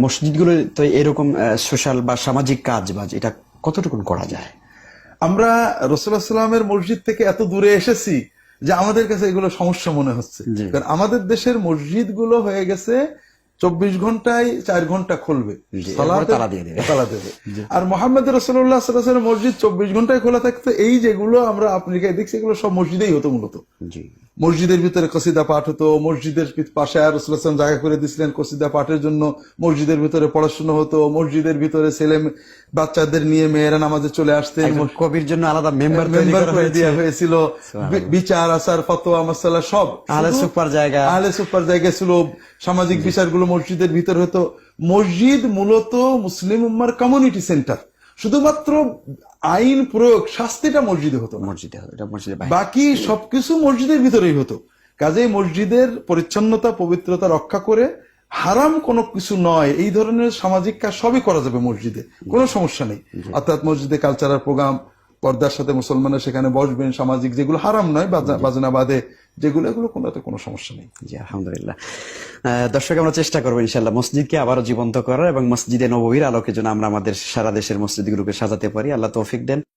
মসজিদগুলো তো এরকম সোশ্যাল বা সামাজিক কাজ বাজ এটা কতটুকু করা যায়? আমরা রাসূলুল্লাহ সাল্লামের মসজিদ থেকে এত দূরে এসেছি যে আমাদের কাছে এগুলো সমস্যা মনে হচ্ছে। জি। কারণ আমাদের দেশের মসজিদ গুলো হয়ে গেছে 24 ঘন্টায় 4 ঘন্টা খুলবে, জি, সালাতে এরপরে তালা দিয়ে দেবে। তালা দেবে। আর মুহাম্মদ রাসূলুল্লাহ সাল্লাল্লাহু আলাইহি ওয়াসাল্লামের মসজিদ 24 ঘন্টায় খোলা থাকতো। এই যেগুলো আমরা আফ্রিকায় দেখছি এগুলো সব মসজিদেই হতো মূলত। জি, মসজিদের ভিতরে কসিদা পাঠ হতো, মসজিদের পাশে আর রাসূলুল্লাহ সাল্লাল্লাহু আলাইহি ওয়াসাল্লাম জায়গা করে দিয়েছিলেন কসিদা পাঠের জন্য, মসজিদের ভিতরে পড়াশোনা হতো, মসজিদের ভিতরে ছেলে বাচ্চাদের নিয়ে মেয়েরা নামাজে চলে আসতেন, একজন কবির জন্য আলাদা মেম্বার মেম্বার করে দেওয়া হয়েছিল, বিচার আচার ফতোয়া মাসালা সব আহলে সুপার জায়গা, আহলে সুপার জায়গা ছিল, সামাজিক বিচারগুলো মসজিদের ভিতর হতো। মসজিদ মূলত মুসলিম উম্মার কমিউনিটি সেন্টার, শুধুমাত্র আইন প্রয়োগ শাস্তিটা মসজিদে হতো না, মসজিদে এটা মসজিদে বাকি সবকিছু মসজিদের ভিতরেই হতো। কাজেই মসজিদের পরিচ্ছন্নতা পবিত্রতা রক্ষা করে হারাম কোনো কিছু নয় এই ধরনের সামাজিক কাজ সবই করা যাবে মসজিদে, কোনো সমস্যা নেই। অর্থাৎ মসজিদে কালচারাল প্রোগ্রাম, পর্দার সাথে মুসলমানরা সেখানে বসবেন, সামাজিক যেগুলো হারাম নয় বাজনা বাদে যেগুলো, এগুলো কোনো সমস্যা নেই। জি, আলহামদুলিল্লাহ। দর্শক, আমরা চেষ্টা করবো ইনশাল্লাহ মসজিদকে আবারও জীবন্ত করার এবং মসজিদে নববীর আলোকে যেন আমরা আমাদের সারা দেশের মসজিদগুলোকে সাজাতে পারি। আল্লাহ তৌফিক দেন।